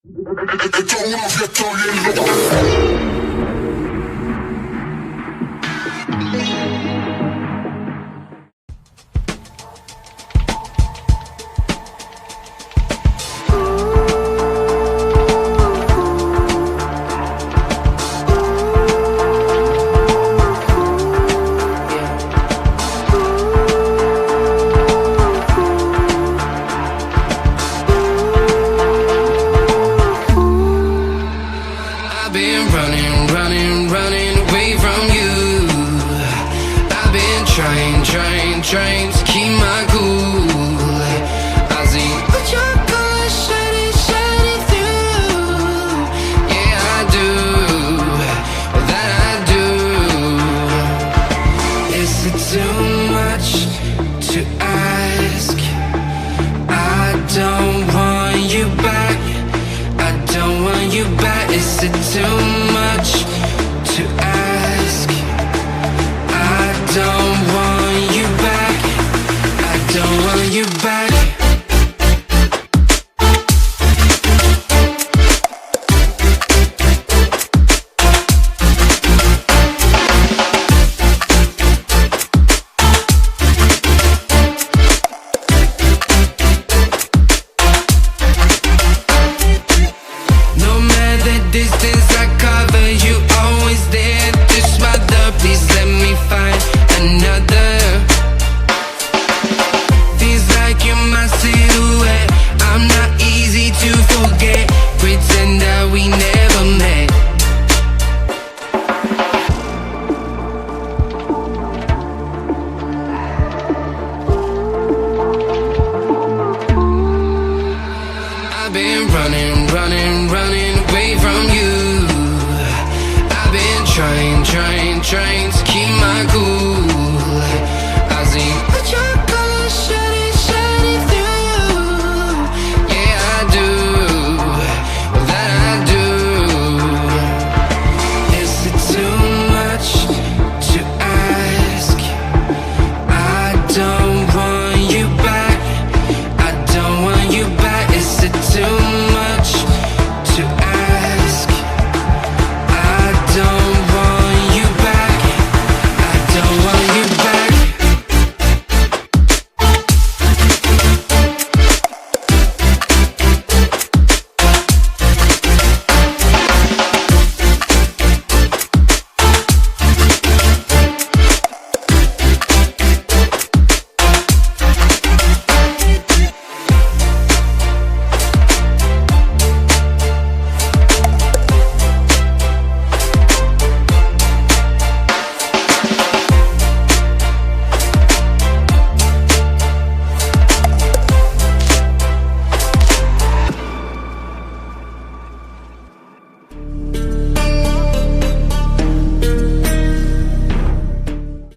Esto es una fiesta bien loca. Trying to keep my cool. I see what your colors shining through. Yeah, I do. That I do. Is it too much to ask? I don't want you back. I don't want you back. Is it too much?